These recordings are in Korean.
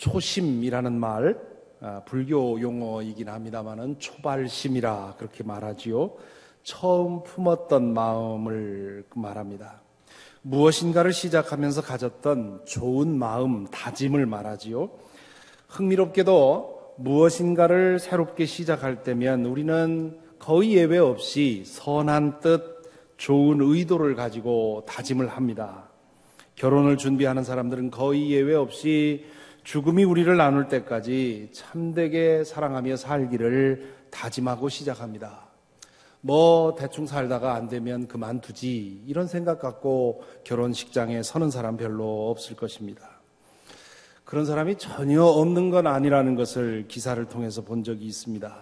초심이라는 말, 불교 용어이긴 합니다만은 초발심이라 그렇게 말하지요. 처음 품었던 마음을 말합니다. 무엇인가를 시작하면서 가졌던 좋은 마음, 다짐을 말하지요. 흥미롭게도 무엇인가를 새롭게 시작할 때면 우리는 거의 예외 없이 선한 뜻, 좋은 의도를 가지고 다짐을 합니다. 결혼을 준비하는 사람들은 거의 예외 없이 죽음이 우리를 나눌 때까지 참되게 사랑하며 살기를 다짐하고 시작합니다. 대충 살다가 안 되면 그만두지, 이런 생각 갖고 결혼식장에 서는 사람 별로 없을 것입니다. 그런 사람이 전혀 없는 건 아니라는 것을 기사를 통해서 본 적이 있습니다.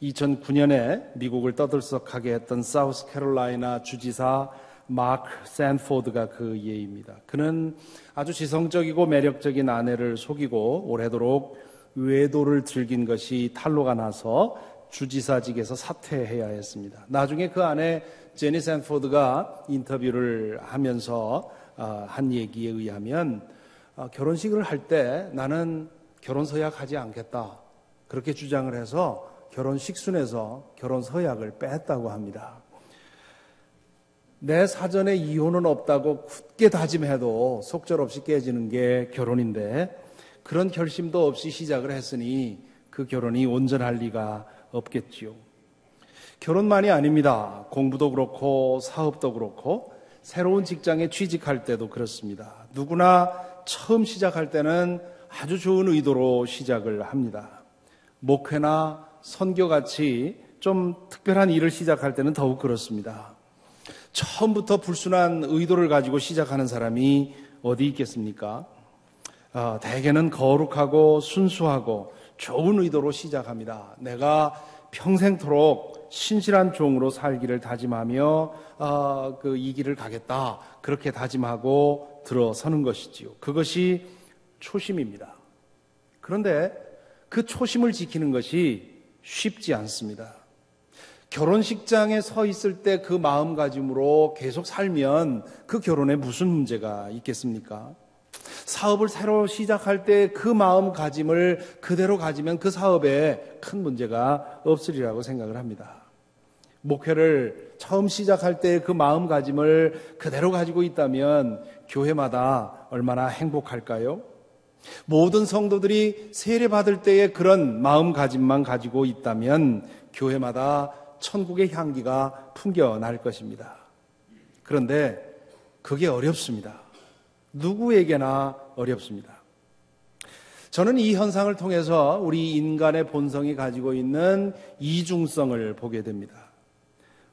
2009년에 미국을 떠들썩하게 했던 사우스캐롤라이나 주지사 마크 샌포드가 그 예입니다. 그는 아주 지성적이고 매력적인 아내를 속이고 오래도록 외도를 즐긴 것이 탄로가 나서 주지사직에서 사퇴해야 했습니다. 나중에 그 아내 제니 샌포드가 인터뷰를 하면서 한 얘기에 의하면 결혼식을 할 때 나는 결혼 서약하지 않겠다, 그렇게 주장을 해서 결혼식순에서 결혼 서약을 뺐다고 합니다. 내 사전에 이혼은 없다고 굳게 다짐해도 속절없이 깨지는 게 결혼인데 그런 결심도 없이 시작을 했으니 그 결혼이 온전할 리가 없겠지요. 결혼만이 아닙니다. 공부도 그렇고 사업도 그렇고 새로운 직장에 취직할 때도 그렇습니다. 누구나 처음 시작할 때는 아주 좋은 의도로 시작을 합니다. 목회나 선교같이 좀 특별한 일을 시작할 때는 더욱 그렇습니다. 처음부터 불순한 의도를 가지고 시작하는 사람이 어디 있겠습니까? 대개는 거룩하고 순수하고 좋은 의도로 시작합니다. 내가 평생토록 신실한 종으로 살기를 다짐하며 이 길을 가겠다, 그렇게 다짐하고 들어서는 것이지요. 그것이 초심입니다. 그런데 그 초심을 지키는 것이 쉽지 않습니다. 결혼식장에 서 있을 때 그 마음가짐으로 계속 살면 그 결혼에 무슨 문제가 있겠습니까? 사업을 새로 시작할 때 그 마음가짐을 그대로 가지면 그 사업에 큰 문제가 없으리라고 생각을 합니다. 목회를 처음 시작할 때 그 마음가짐을 그대로 가지고 있다면 교회마다 얼마나 행복할까요? 모든 성도들이 세례 받을 때의 그런 마음가짐만 가지고 있다면 교회마다 천국의 향기가 풍겨날 것입니다. 그런데 그게 어렵습니다. 누구에게나 어렵습니다. 저는 이 현상을 통해서 우리 인간의 본성이 가지고 있는 이중성을 보게 됩니다.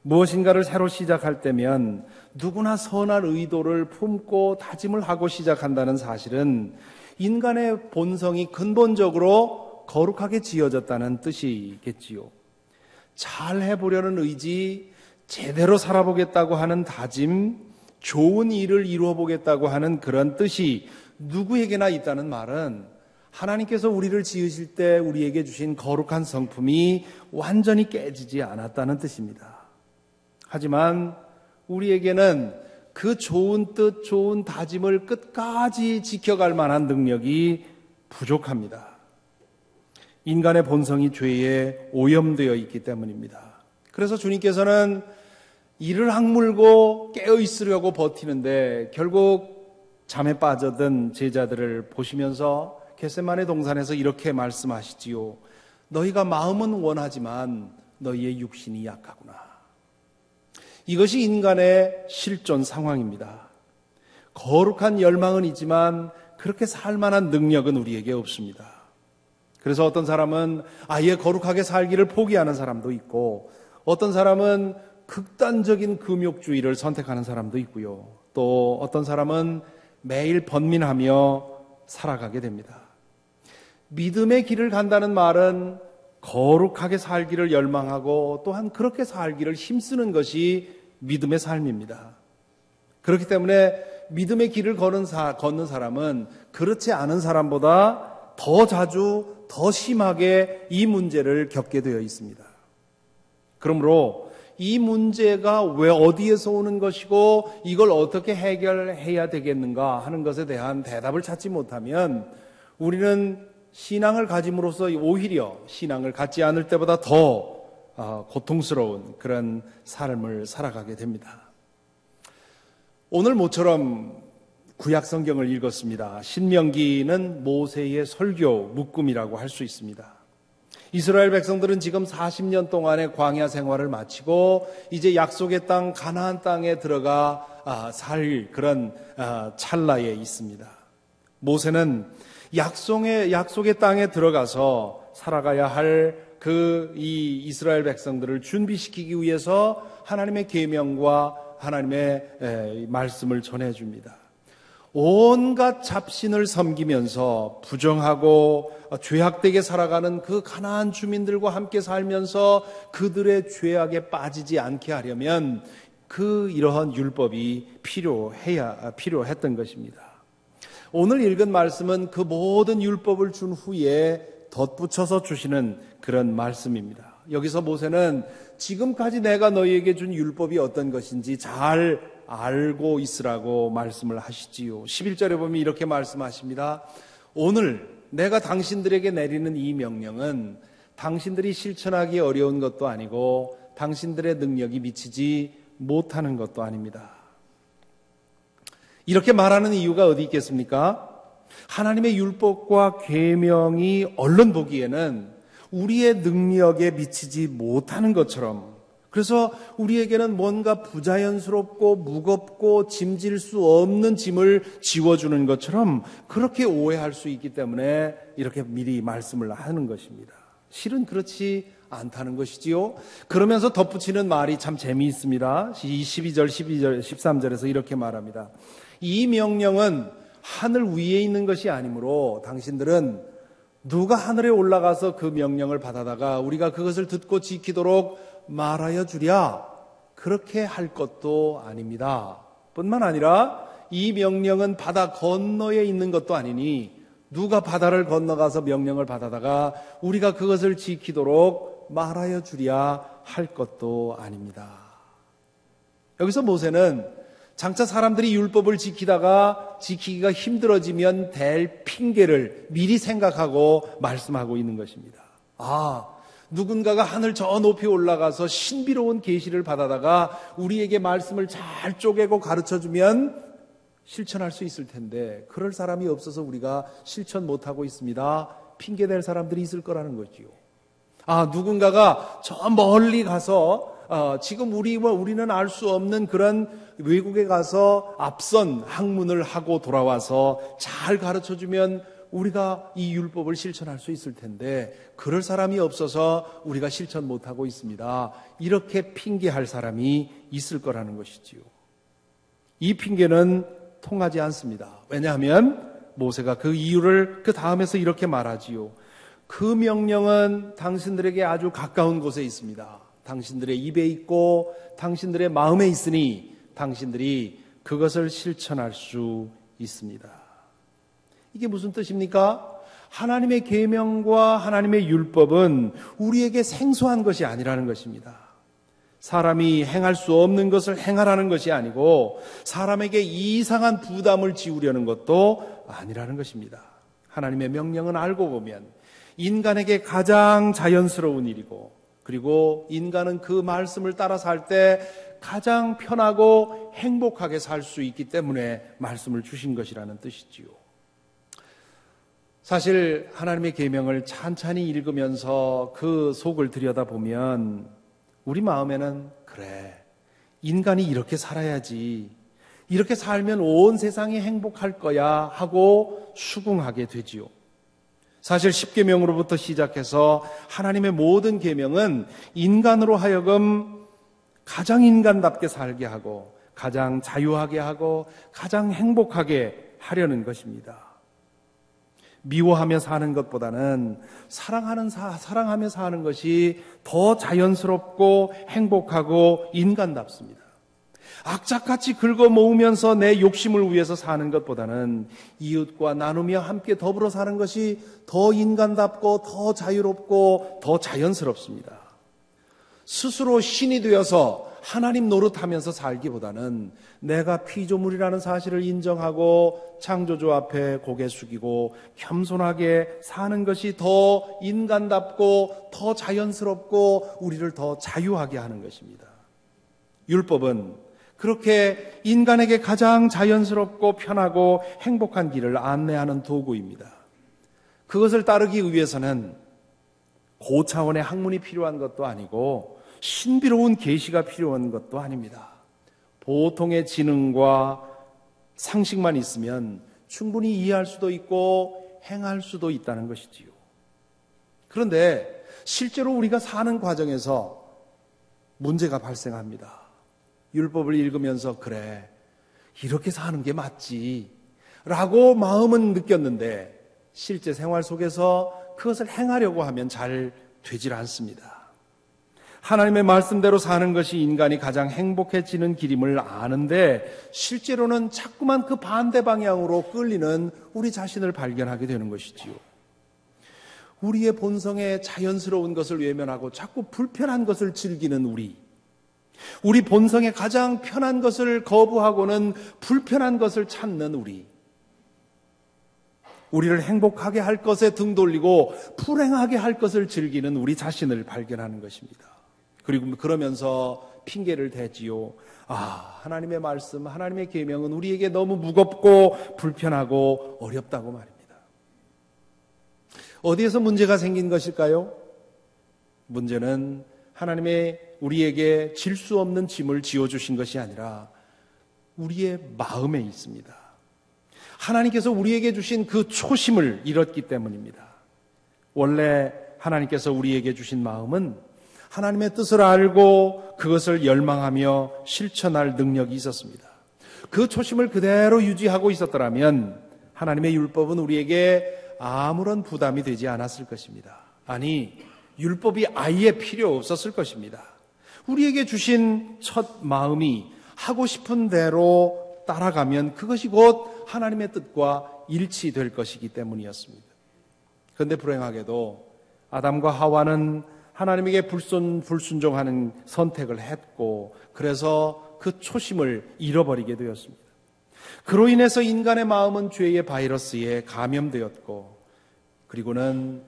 무엇인가를 새로 시작할 때면 누구나 선한 의도를 품고 다짐을 하고 시작한다는 사실은 인간의 본성이 근본적으로 거룩하게 지어졌다는 뜻이겠지요. 잘 해보려는 의지, 제대로 살아보겠다고 하는 다짐, 좋은 일을 이루어보겠다고 하는 그런 뜻이 누구에게나 있다는 말은 하나님께서 우리를 지으실 때 우리에게 주신 거룩한 성품이 완전히 깨지지 않았다는 뜻입니다. 하지만 우리에게는 그 좋은 뜻, 좋은 다짐을 끝까지 지켜갈 만한 능력이 부족합니다. 인간의 본성이 죄에 오염되어 있기 때문입니다. 그래서 주님께서는 이를 악물고 깨어있으려고 버티는데 결국 잠에 빠져든 제자들을 보시면서 겟세마네 동산에서 이렇게 말씀하시지요. 너희가 마음은 원하지만 너희의 육신이 약하구나. 이것이 인간의 실존 상황입니다. 거룩한 열망은 있지만 그렇게 살 만한 능력은 우리에게 없습니다. 그래서 어떤 사람은 아예 거룩하게 살기를 포기하는 사람도 있고 어떤 사람은 극단적인 금욕주의를 선택하는 사람도 있고요. 또 어떤 사람은 매일 번민하며 살아가게 됩니다. 믿음의 길을 간다는 말은 거룩하게 살기를 열망하고 또한 그렇게 살기를 힘쓰는 것이 믿음의 삶입니다. 그렇기 때문에 믿음의 길을 걷는 사람은 그렇지 않은 사람보다 더 자주, 더 심하게 이 문제를 겪게 되어 있습니다. 그러므로 이 문제가 왜 어디에서 오는 것이고 이걸 어떻게 해결해야 되겠는가 하는 것에 대한 대답을 찾지 못하면 우리는 신앙을 가짐으로써 오히려 신앙을 갖지 않을 때보다 더 고통스러운 그런 삶을 살아가게 됩니다. 오늘 모처럼 구약 성경을 읽었습니다. 신명기는 모세의 설교 묶음이라고 할 수 있습니다. 이스라엘 백성들은 지금 40년 동안의 광야 생활을 마치고 이제 약속의 땅 가나안 땅에 들어가 살 그런 찰나에 있습니다. 모세는 약속의 땅에 들어가서 살아가야 할 이 이스라엘 백성들을 준비시키기 위해서 하나님의 계명과 하나님의 말씀을 전해줍니다. 온갖 잡신을 섬기면서 부정하고 죄악되게 살아가는 그 가나안 주민들과 함께 살면서 그들의 죄악에 빠지지 않게 하려면 이러한 율법이 필요했던 것입니다. 오늘 읽은 말씀은 그 모든 율법을 준 후에 덧붙여서 주시는 그런 말씀입니다. 여기서 모세는 지금까지 내가 너희에게 준 율법이 어떤 것인지 잘 알고 있으라고 말씀을 하시지요. 11절에 보면 이렇게 말씀하십니다. 오늘 내가 당신들에게 내리는 이 명령은 당신들이 실천하기 어려운 것도 아니고 당신들의 능력이 미치지 못하는 것도 아닙니다. 이렇게 말하는 이유가 어디 있겠습니까? 하나님의 율법과 계명이 얼른 보기에는 우리의 능력에 미치지 못하는 것처럼, 그래서 우리에게는 뭔가 부자연스럽고 무겁고 짐질 수 없는 짐을 지워주는 것처럼 그렇게 오해할 수 있기 때문에 이렇게 미리 말씀을 하는 것입니다. 실은 그렇지 않다는 것이지요. 그러면서 덧붙이는 말이 참 재미있습니다. 12절, 12절, 13절에서 이렇게 말합니다. 이 명령은 하늘 위에 있는 것이 아니므로 당신들은 누가 하늘에 올라가서 그 명령을 받아다가 우리가 그것을 듣고 지키도록 말하여 주랴 그렇게 할 것도 아닙니다. 뿐만 아니라 이 명령은 바다 건너에 있는 것도 아니니 누가 바다를 건너가서 명령을 받아다가 우리가 그것을 지키도록 말하여 주랴 할 것도 아닙니다. 여기서 모세는 장차 사람들이 율법을 지키다가 지키기가 힘들어지면 될 핑계를 미리 생각하고 말씀하고 있는 것입니다. 누군가가 하늘 저 높이 올라가서 신비로운 계시를 받아다가 우리에게 말씀을 잘 쪼개고 가르쳐주면 실천할 수 있을 텐데 그럴 사람이 없어서 우리가 실천 못하고 있습니다. 핑계댈 사람들이 있을 거라는 거지요. 누군가가 저 멀리 가서 지금 우리는 알 수 없는 그런 외국에 가서 앞선 학문을 하고 돌아와서 잘 가르쳐주면 우리가 이 율법을 실천할 수 있을 텐데 그럴 사람이 없어서 우리가 실천 못하고 있습니다. 이렇게 핑계할 사람이 있을 거라는 것이지요. 이 핑계는 통하지 않습니다. 왜냐하면 모세가 그 이유를 그 다음에서 이렇게 말하지요. 그 명령은 당신들에게 아주 가까운 곳에 있습니다. 당신들의 입에 있고 당신들의 마음에 있으니 당신들이 그것을 실천할 수 있습니다. 이게 무슨 뜻입니까? 하나님의 계명과 하나님의 율법은 우리에게 생소한 것이 아니라는 것입니다. 사람이 행할 수 없는 것을 행하라는 것이 아니고 사람에게 이상한 부담을 지우려는 것도 아니라는 것입니다. 하나님의 명령은 알고 보면 인간에게 가장 자연스러운 일이고 그리고 인간은 그 말씀을 따라 살 때 가장 편하고 행복하게 살 수 있기 때문에 말씀을 주신 것이라는 뜻이지요. 사실 하나님의 계명을 찬찬히 읽으면서 그 속을 들여다보면 우리 마음에는 그래, 인간이 이렇게 살아야지, 이렇게 살면 온 세상이 행복할 거야 하고 수긍하게 되지요. 사실 10계명으로부터 시작해서 하나님의 모든 계명은 인간으로 하여금 가장 인간답게 살게 하고 가장 자유하게 하고 가장 행복하게 하려는 것입니다. 미워하며 사는 것보다는 사랑하며 사는 것이 더 자연스럽고 행복하고 인간답습니다. 악착같이 긁어 모으면서 내 욕심을 위해서 사는 것보다는 이웃과 나누며 함께 더불어 사는 것이 더 인간답고 더 자유롭고 더 자연스럽습니다. 스스로 신이 되어서 하나님 노릇하면서 살기보다는 내가 피조물이라는 사실을 인정하고 창조주 앞에 고개 숙이고 겸손하게 사는 것이 더 인간답고 더 자연스럽고 우리를 더 자유하게 하는 것입니다. 율법은 그렇게 인간에게 가장 자연스럽고 편하고 행복한 길을 안내하는 도구입니다. 그것을 따르기 위해서는 고차원의 학문이 필요한 것도 아니고 신비로운 계시가 필요한 것도 아닙니다. 보통의 지능과 상식만 있으면 충분히 이해할 수도 있고 행할 수도 있다는 것이지요. 그런데 실제로 우리가 사는 과정에서 문제가 발생합니다. 율법을 읽으면서 그래, 이렇게 사는 게 맞지 라고 마음은 느꼈는데 실제 생활 속에서 그것을 행하려고 하면 잘 되질 않습니다. 하나님의 말씀대로 사는 것이 인간이 가장 행복해지는 길임을 아는데 실제로는 자꾸만 그 반대 방향으로 끌리는 우리 자신을 발견하게 되는 것이지요. 우리의 본성에 자연스러운 것을 외면하고 자꾸 불편한 것을 즐기는 우리 본성에 가장 편한 것을 거부하고는 불편한 것을 찾는 우리를 행복하게 할 것에 등 돌리고 불행하게 할 것을 즐기는 우리 자신을 발견하는 것입니다. 그리고 그러면서 핑계를 대지요. 하나님의 말씀, 하나님의 계명은 우리에게 너무 무겁고 불편하고 어렵다고 말입니다. 어디에서 문제가 생긴 것일까요? 문제는 하나님의 우리에게 질 수 없는 짐을 지어주신 것이 아니라 우리의 마음에 있습니다. 하나님께서 우리에게 주신 그 초심을 잃었기 때문입니다. 원래 하나님께서 우리에게 주신 마음은 하나님의 뜻을 알고 그것을 열망하며 실천할 능력이 있었습니다. 그 초심을 그대로 유지하고 있었더라면 하나님의 율법은 우리에게 아무런 부담이 되지 않았을 것입니다. 아니, 율법이 아예 필요 없었을 것입니다. 우리에게 주신 첫 마음이 하고 싶은 대로 따라가면 그것이 곧 하나님의 뜻과 일치될 것이기 때문이었습니다. 그런데 불행하게도 아담과 하와는 하나님에게 불순종하는 선택을 했고 그래서 그 초심을 잃어버리게 되었습니다. 그로 인해서 인간의 마음은 죄의 바이러스에 감염되었고 그리고는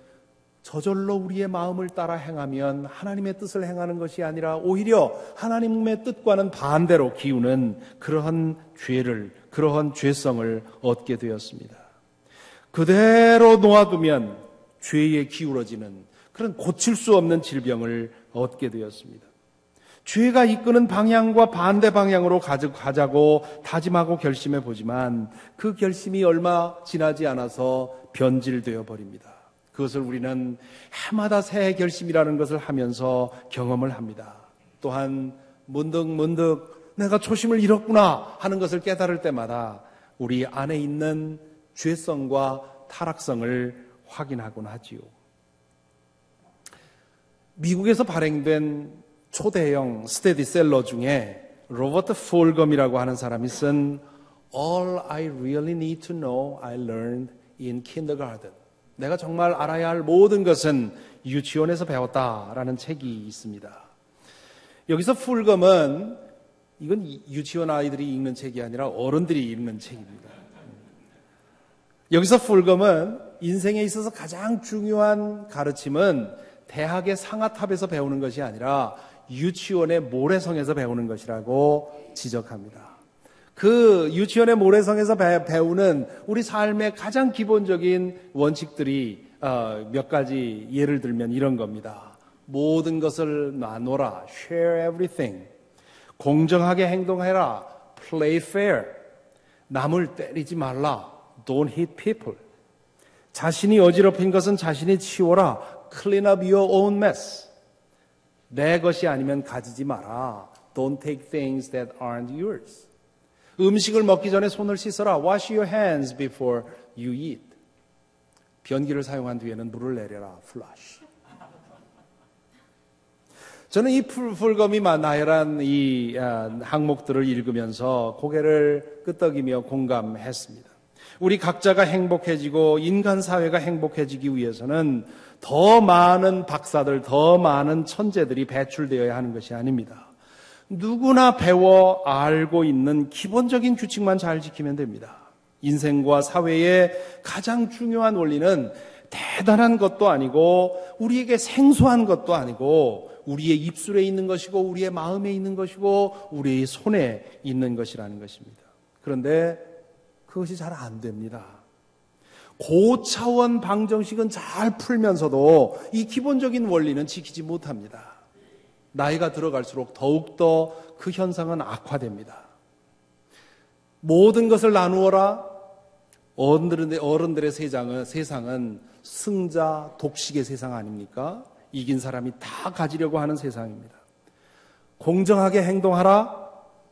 저절로 우리의 마음을 따라 행하면 하나님의 뜻을 행하는 것이 아니라 오히려 하나님의 뜻과는 반대로 기우는 그러한 죄성을 얻게 되었습니다. 그대로 놓아두면 죄에 기울어지는 그런 고칠 수 없는 질병을 얻게 되었습니다. 죄가 이끄는 방향과 반대 방향으로 가자고 다짐하고 결심해 보지만 그 결심이 얼마 지나지 않아서 변질되어 버립니다. 그것을 우리는 해마다 새해 결심이라는 것을 하면서 경험을 합니다. 또한 문득 내가 초심을 잃었구나 하는 것을 깨달을 때마다 우리 안에 있는 죄성과 타락성을 확인하곤 하지요. 미국에서 발행된 초대형 스테디셀러 중에 로버트 폴검이라고 하는 사람이 쓴 All I Really Need to Know I Learned in Kindergarten, 내가 정말 알아야 할 모든 것은 유치원에서 배웠다라는 책이 있습니다. 여기서 폴검은 이건 유치원 아이들이 읽는 책이 아니라 어른들이 읽는 책입니다. 여기서 폴검은 인생에 있어서 가장 중요한 가르침은 대학의 상아탑에서 배우는 것이 아니라 유치원의 모래성에서 배우는 것이라고 지적합니다. 그 유치원의 모래성에서 배우는 우리 삶의 가장 기본적인 원칙들이 몇 가지 예를 들면 이런 겁니다. 모든 것을 나눠라, share everything. 공정하게 행동해라, play fair. 남을 때리지 말라, don't hit people. 자신이 어지럽힌 것은 자신이 치워라, clean up your own mess. 내 것이 아니면 가지지 마라. Don't take things that aren't yours. 음식을 먹기 전에 손을 씻어라. Wash your hands before you eat. 변기를 사용한 뒤에는 물을 내려라. Flush. 저는 이 폴검이 나열한 이 항목들을 읽으면서 고개를 끄덕이며 공감했습니다. 우리 각자가 행복해지고 인간 사회가 행복해지기 위해서는 더 많은 박사들, 더 많은 천재들이 배출되어야 하는 것이 아닙니다. 누구나 배워 알고 있는 기본적인 규칙만 잘 지키면 됩니다. 인생과 사회의 가장 중요한 원리는 대단한 것도 아니고 우리에게 생소한 것도 아니고 우리의 입술에 있는 것이고 우리의 마음에 있는 것이고 우리의 손에 있는 것이라는 것입니다. 그런데 그것이 잘 안 됩니다. 고차원 방정식은 잘 풀면서도 이 기본적인 원리는 지키지 못합니다. 나이가 들어갈수록 더욱더 그 현상은 악화됩니다. 모든 것을 나누어라. 어른들의 세상은 승자 독식의 세상 아닙니까? 이긴 사람이 다 가지려고 하는 세상입니다. 공정하게 행동하라.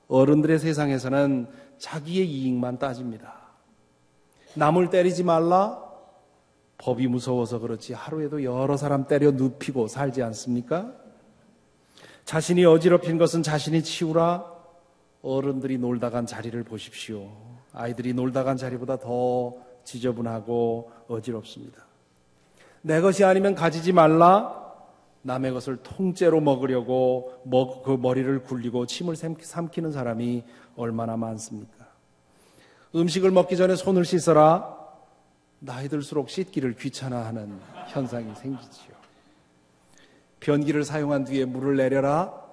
어른들의 세상에서는 자기의 이익만 따집니다. 남을 때리지 말라. 법이 무서워서 그렇지 하루에도 여러 사람 때려 눕히고 살지 않습니까? 자신이 어지럽힌 것은 자신이 치우라. 어른들이 놀다 간 자리를 보십시오. 아이들이 놀다 간 자리보다 더 지저분하고 어지럽습니다. 내 것이 아니면 가지지 말라. 남의 것을 통째로 먹으려고 그 머리를 굴리고 침을 삼키는 사람이 얼마나 많습니까? 음식을 먹기 전에 손을 씻어라. 나이 들수록 씻기를 귀찮아하는 현상이 생기지요. 변기를 사용한 뒤에 물을 내려라.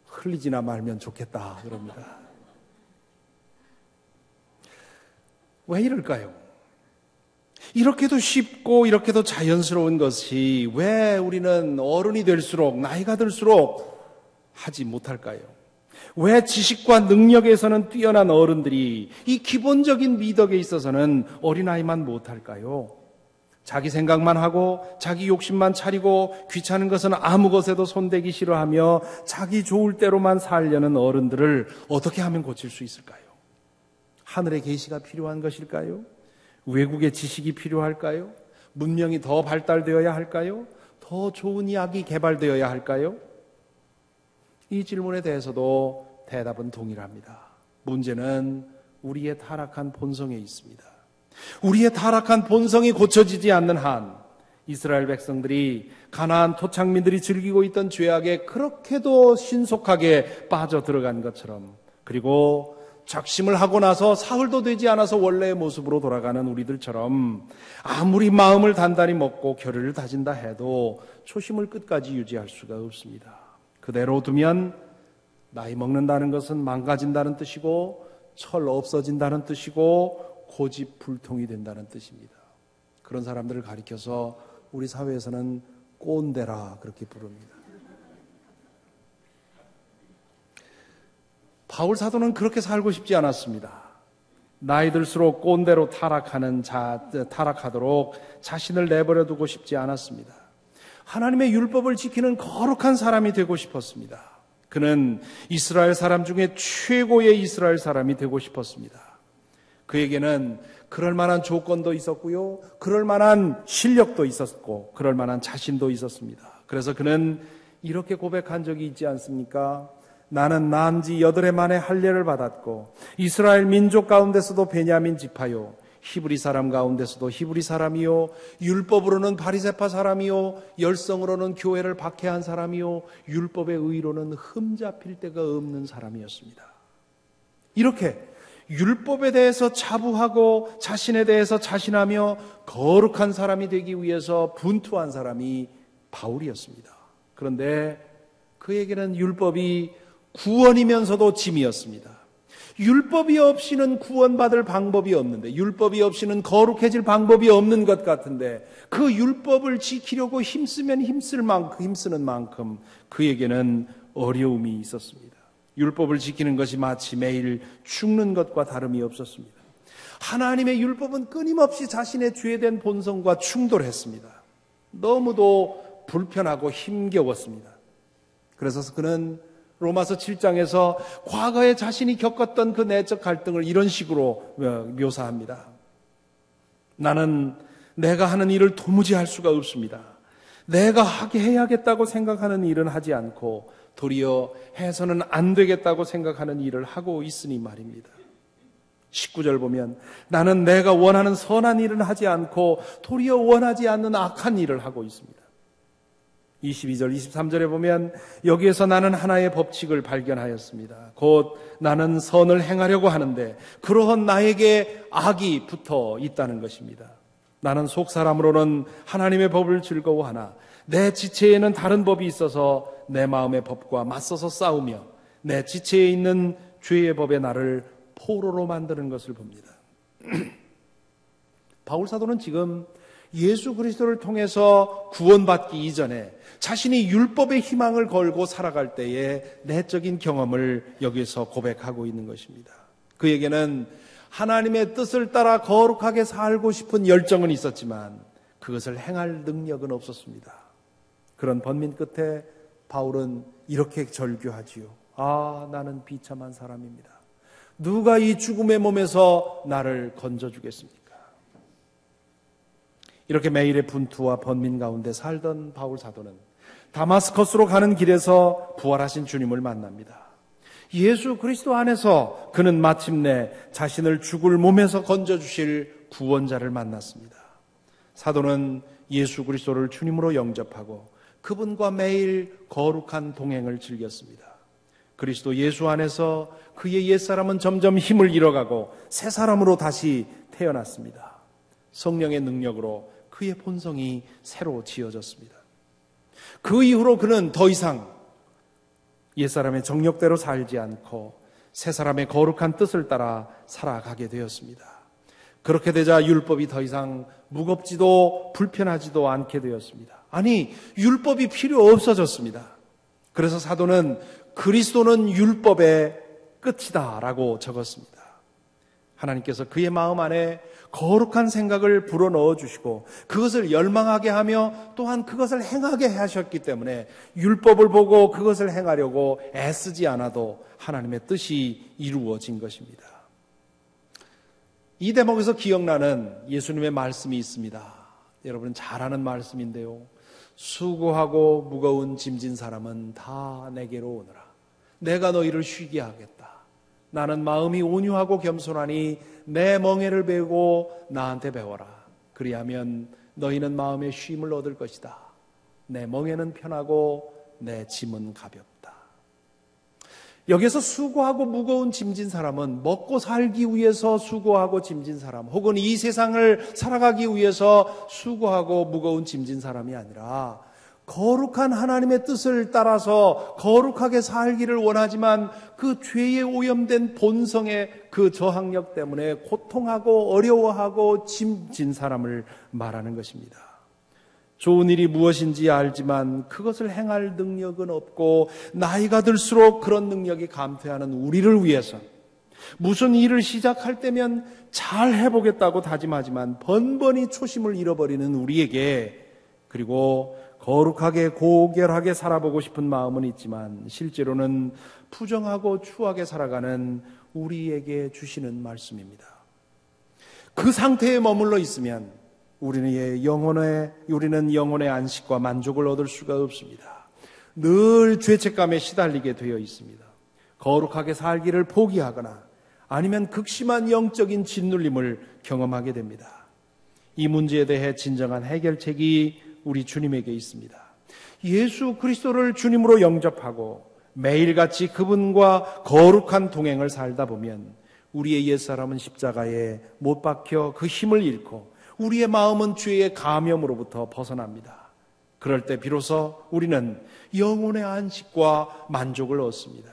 흘리지나 말면 좋겠다 그럽니다. 왜 이럴까요? 이렇게도 쉽고 이렇게도 자연스러운 것이 왜 우리는 어른이 될수록 나이가 들수록 하지 못할까요? 왜 지식과 능력에서는 뛰어난 어른들이 이 기본적인 미덕에 있어서는 어린아이만 못할까요? 자기 생각만 하고 자기 욕심만 차리고 귀찮은 것은 아무 것에도 손대기 싫어하며 자기 좋을 대로만 살려는 어른들을 어떻게 하면 고칠 수 있을까요? 하늘의 계시가 필요한 것일까요? 외국의 지식이 필요할까요? 문명이 더 발달되어야 할까요? 더 좋은 약이 개발되어야 할까요? 이 질문에 대해서도 대답은 동일합니다. 문제는 우리의 타락한 본성에 있습니다. 우리의 타락한 본성이 고쳐지지 않는 한 이스라엘 백성들이 가나안 토착민들이 즐기고 있던 죄악에 그렇게도 신속하게 빠져들어간 것처럼, 그리고 작심을 하고 나서 사흘도 되지 않아서 원래의 모습으로 돌아가는 우리들처럼 아무리 마음을 단단히 먹고 결의를 다진다 해도 초심을 끝까지 유지할 수가 없습니다. 그대로 두면 나이 먹는다는 것은 망가진다는 뜻이고 철 없어진다는 뜻이고 고집불통이 된다는 뜻입니다. 그런 사람들을 가리켜서 우리 사회에서는 꼰대라 그렇게 부릅니다. 바울 사도는 그렇게 살고 싶지 않았습니다. 나이 들수록 꼰대로 타락하도록 자신을 내버려 두고 싶지 않았습니다. 하나님의 율법을 지키는 거룩한 사람이 되고 싶었습니다. 그는 이스라엘 사람 중에 최고의 이스라엘 사람이 되고 싶었습니다. 그에게는 그럴 만한 조건도 있었고요, 그럴 만한 실력도 있었고, 그럴 만한 자신도 있었습니다. 그래서 그는 이렇게 고백한 적이 있지 않습니까? 나는 난 지 8해 만에 할례를 받았고 이스라엘 민족 가운데서도 베냐민 지파요, 히브리 사람 가운데서도 히브리 사람이요, 율법으로는 바리새파 사람이요, 열성으로는 교회를 박해한 사람이요, 율법의 의로는 흠잡힐 데가 없는 사람이었습니다. 이렇게 율법에 대해서 자부하고 자신에 대해서 자신하며 거룩한 사람이 되기 위해서 분투한 사람이 바울이었습니다. 그런데 그에게는 율법이 구원이면서도 짐이었습니다. 율법이 없이는 구원받을 방법이 없는데, 율법이 없이는 거룩해질 방법이 없는 것 같은데, 그 율법을 지키려고 힘쓰는 만큼 그에게는 어려움이 있었습니다. 율법을 지키는 것이 마치 매일 죽는 것과 다름이 없었습니다. 하나님의 율법은 끊임없이 자신의 죄된 본성과 충돌했습니다. 너무도 불편하고 힘겨웠습니다. 그래서 그는 로마서 7장에서 과거에 자신이 겪었던 그 내적 갈등을 이런 식으로 묘사합니다. 나는 내가 하는 일을 도무지 할 수가 없습니다. 내가 하게 해야겠다고 생각하는 일은 하지 않고 도리어 해서는 안 되겠다고 생각하는 일을 하고 있으니 말입니다. 19절 보면 나는 내가 원하는 선한 일은 하지 않고 도리어 원하지 않는 악한 일을 하고 있습니다. 22절, 23절에 보면 여기에서 나는 하나의 법칙을 발견하였습니다. 곧 나는 선을 행하려고 하는데 그러한 나에게 악이 붙어 있다는 것입니다. 나는 속사람으로는 하나님의 법을 즐거워하나 내 지체에는 다른 법이 있어서 내 마음의 법과 맞서서 싸우며 내 지체에 있는 죄의 법에 나를 포로로 만드는 것을 봅니다. 바울 사도는 지금 예수 그리스도를 통해서 구원받기 이전에 자신이 율법의 희망을 걸고 살아갈 때의 내적인 경험을 여기서 고백하고 있는 것입니다. 그에게는 하나님의 뜻을 따라 거룩하게 살고 싶은 열정은 있었지만 그것을 행할 능력은 없었습니다. 그런 번민 끝에 바울은 이렇게 절규하지요. 아, 나는 비참한 사람입니다. 누가 이 죽음의 몸에서 나를 건져주겠습니까? 이렇게 매일의 분투와 번민 가운데 살던 바울 사도는 다마스커스로 가는 길에서 부활하신 주님을 만납니다. 예수 그리스도 안에서 그는 마침내 자신을 죽을 몸에서 건져주실 구원자를 만났습니다. 사도는 예수 그리스도를 주님으로 영접하고 그분과 매일 거룩한 동행을 즐겼습니다. 그리스도 예수 안에서 그의 옛사람은 점점 힘을 잃어가고 새 사람으로 다시 태어났습니다. 성령의 능력으로 그의 본성이 새로 지어졌습니다. 그 이후로 그는 더 이상 옛사람의 정욕대로 살지 않고 새 사람의 거룩한 뜻을 따라 살아가게 되었습니다. 그렇게 되자 율법이 더 이상 무겁지도 불편하지도 않게 되었습니다. 아니, 율법이 필요 없어졌습니다. 그래서 사도는 그리스도는 율법의 끝이다 라고 적었습니다. 하나님께서 그의 마음 안에 거룩한 생각을 불어넣어 주시고 그것을 열망하게 하며 또한 그것을 행하게 하셨기 때문에 율법을 보고 그것을 행하려고 애쓰지 않아도 하나님의 뜻이 이루어진 것입니다. 이 대목에서 기억나는 예수님의 말씀이 있습니다. 여러분 잘 아는 말씀인데요. 수고하고 무거운 짐진 사람은 다 내게로 오너라. 내가 너희를 쉬게 하겠다. 나는 마음이 온유하고 겸손하니 내 멍에를 베고 나한테 배워라. 그리하면 너희는 마음의 쉼을 얻을 것이다. 내 멍에는 편하고 내 짐은 가볍다. 여기서 수고하고 무거운 짐진 사람은 먹고 살기 위해서 수고하고 짐진 사람, 혹은 이 세상을 살아가기 위해서 수고하고 무거운 짐진 사람이 아니라 거룩한 하나님의 뜻을 따라서 거룩하게 살기를 원하지만 그 죄에 오염된 본성의 그 저항력 때문에 고통하고 어려워하고 짐진 사람을 말하는 것입니다. 좋은 일이 무엇인지 알지만 그것을 행할 능력은 없고 나이가 들수록 그런 능력이 감퇴하는 우리를 위해서 무슨 일을 시작할 때면 잘 해보겠다고 다짐하지만 번번이 초심을 잃어버리는 우리에게, 그리고 거룩하게 고결하게 살아보고 싶은 마음은 있지만 실제로는 부정하고 추하게 살아가는 우리에게 주시는 말씀입니다. 그 상태에 머물러 있으면 우리는 영혼의 안식과 만족을 얻을 수가 없습니다. 늘 죄책감에 시달리게 되어 있습니다. 거룩하게 살기를 포기하거나 아니면 극심한 영적인 짓눌림을 경험하게 됩니다. 이 문제에 대해 진정한 해결책이 우리 주님에게 있습니다. 예수 그리스도를 주님으로 영접하고 매일같이 그분과 거룩한 동행을 살다 보면 우리의 옛사람은 십자가에 못 박혀 그 힘을 잃고 우리의 마음은 죄의 감염으로부터 벗어납니다. 그럴 때 비로소 우리는 영혼의 안식과 만족을 얻습니다.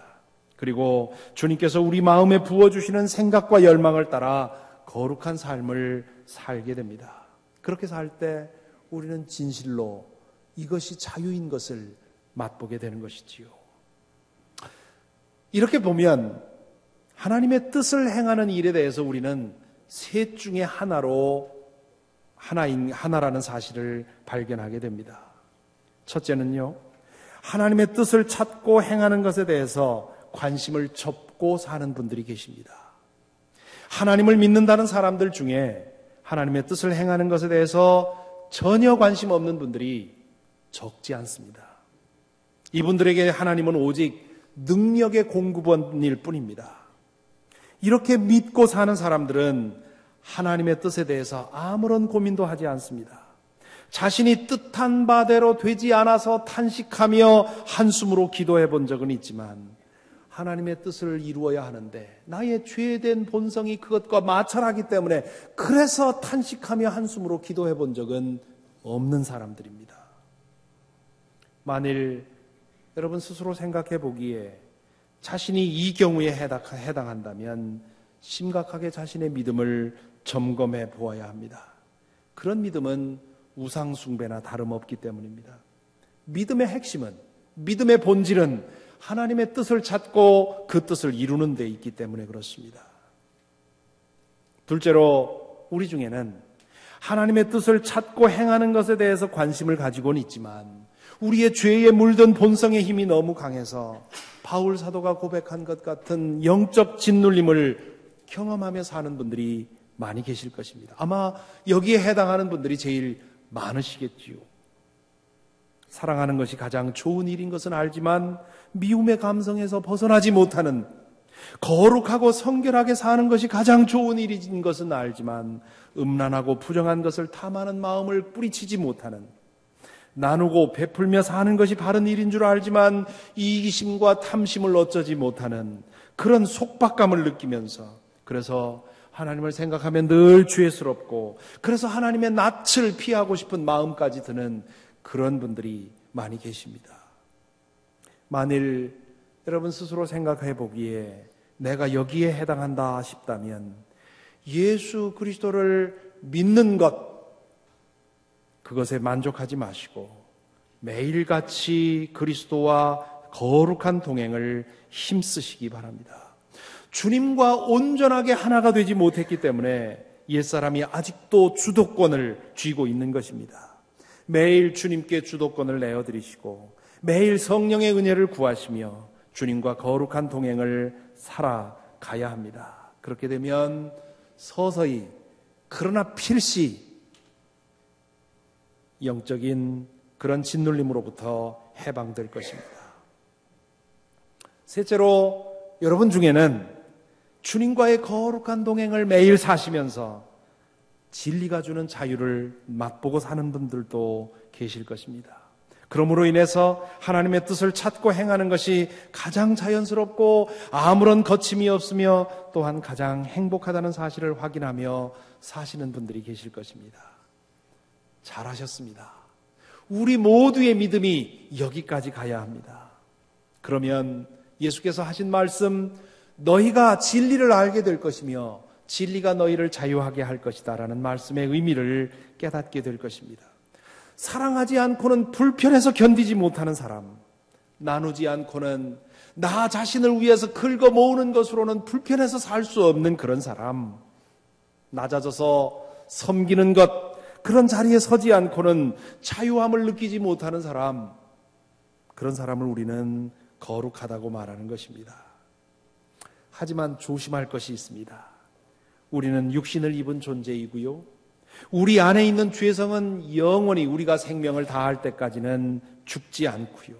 그리고 주님께서 우리 마음에 부어주시는 생각과 열망을 따라 거룩한 삶을 살게 됩니다. 그렇게 살 때 우리는 진실로 이것이 자유인 것을 맛보게 되는 것이지요. 이렇게 보면 하나님의 뜻을 행하는 일에 대해서 우리는 셋 중에 하나라는 사실을 발견하게 됩니다. 첫째는요, 하나님의 뜻을 찾고 행하는 것에 대해서 관심을 접고 사는 분들이 계십니다. 하나님을 믿는다는 사람들 중에 하나님의 뜻을 행하는 것에 대해서 전혀 관심 없는 분들이 적지 않습니다. 이분들에게 하나님은 오직 능력의 공급원일 뿐입니다. 이렇게 믿고 사는 사람들은 하나님의 뜻에 대해서 아무런 고민도 하지 않습니다. 자신이 뜻한 바대로 되지 않아서 탄식하며 한숨으로 기도해 본 적은 있지만 하나님의 뜻을 이루어야 하는데 나의 죄된 본성이 그것과 마찰하기 때문에 그래서 탄식하며 한숨으로 기도해 본 적은 없는 사람들입니다. 만일 여러분 스스로 생각해 보기에 자신이 이 경우에 해당한다면 심각하게 자신의 믿음을 점검해 보아야 합니다. 그런 믿음은 우상 숭배나 다름없기 때문입니다. 믿음의 핵심은, 믿음의 본질은 하나님의 뜻을 찾고 그 뜻을 이루는 데 있기 때문에 그렇습니다. 둘째로 우리 중에는 하나님의 뜻을 찾고 행하는 것에 대해서 관심을 가지고는 있지만 우리의 죄에 물든 본성의 힘이 너무 강해서 바울 사도가 고백한 것 같은 영적 짓눌림을 경험하며 사는 분들이 많이 계실 것입니다. 아마 여기에 해당하는 분들이 제일 많으시겠지요. 사랑하는 것이 가장 좋은 일인 것은 알지만 미움의 감성에서 벗어나지 못하는, 거룩하고 성결하게 사는 것이 가장 좋은 일인 것은 알지만 음란하고 부정한 것을 탐하는 마음을 뿌리치지 못하는, 나누고 베풀며 사는 것이 바른 일인 줄 알지만 이기심과 탐심을 어쩌지 못하는 그런 속박감을 느끼면서, 그래서 하나님을 생각하면 늘 죄스럽고 그래서 하나님의 낯을 피하고 싶은 마음까지 드는 그런 분들이 많이 계십니다. 만일 여러분 스스로 생각해 보기에 내가 여기에 해당한다 싶다면 예수 그리스도를 믿는 것, 그것에 만족하지 마시고 매일같이 그리스도와 거룩한 동행을 힘쓰시기 바랍니다. 주님과 온전하게 하나가 되지 못했기 때문에 옛사람이 아직도 주도권을 쥐고 있는 것입니다. 매일 주님께 주도권을 내어드리시고 매일 성령의 은혜를 구하시며 주님과 거룩한 동행을 살아가야 합니다. 그렇게 되면 서서히 그러나 필시 영적인 그런 짓눌림으로부터 해방될 것입니다. 셋째로 여러분 중에는 주님과의 거룩한 동행을 매일 사시면서 진리가 주는 자유를 맛보고 사는 분들도 계실 것입니다. 그러므로 인해서 하나님의 뜻을 찾고 행하는 것이 가장 자연스럽고 아무런 거침이 없으며 또한 가장 행복하다는 사실을 확인하며 사시는 분들이 계실 것입니다. 잘하셨습니다. 우리 모두의 믿음이 여기까지 가야 합니다. 그러면 예수께서 하신 말씀, 너희가 진리를 알게 될 것이며 진리가 너희를 자유하게 할 것이다 라는 말씀의 의미를 깨닫게 될 것입니다. 사랑하지 않고는 불편해서 견디지 못하는 사람, 나누지 않고는 나 자신을 위해서 긁어 모으는 것으로는 불편해서 살 수 없는 그런 사람, 낮아져서 섬기는 것, 그런 자리에 서지 않고는 자유함을 느끼지 못하는 사람, 그런 사람을 우리는 거룩하다고 말하는 것입니다. 하지만 조심할 것이 있습니다. 우리는 육신을 입은 존재이고요, 우리 안에 있는 죄성은 영원히 우리가 생명을 다할 때까지는 죽지 않고요,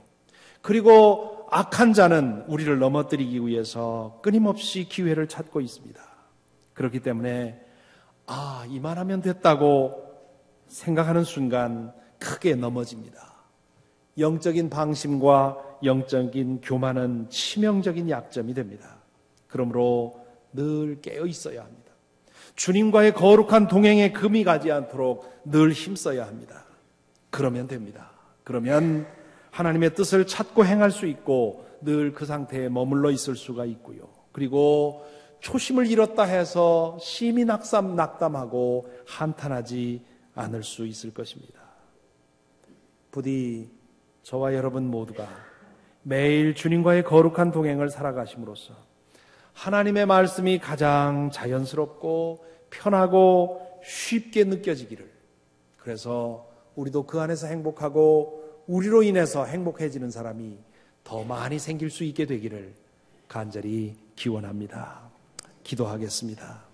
그리고 악한 자는 우리를 넘어뜨리기 위해서 끊임없이 기회를 찾고 있습니다. 그렇기 때문에 이만하면 됐다고 생각하는 순간 크게 넘어집니다. 영적인 방심과 영적인 교만은 치명적인 약점이 됩니다. 그러므로 늘 깨어 있어야 합니다. 주님과의 거룩한 동행에 금이 가지 않도록 늘 힘써야 합니다. 그러면 됩니다. 그러면 하나님의 뜻을 찾고 행할 수 있고 늘 그 상태에 머물러 있을 수가 있고요. 그리고 초심을 잃었다 해서 심히 낙담하고 한탄하지 않을 수 있을 것입니다. 부디 저와 여러분 모두가 매일 주님과의 거룩한 동행을 살아가심으로써 하나님의 말씀이 가장 자연스럽고 편하고 쉽게 느껴지기를, 그래서 우리도 그 안에서 행복하고 우리로 인해서 행복해지는 사람이 더 많이 생길 수 있게 되기를 간절히 기원합니다. 기도하겠습니다.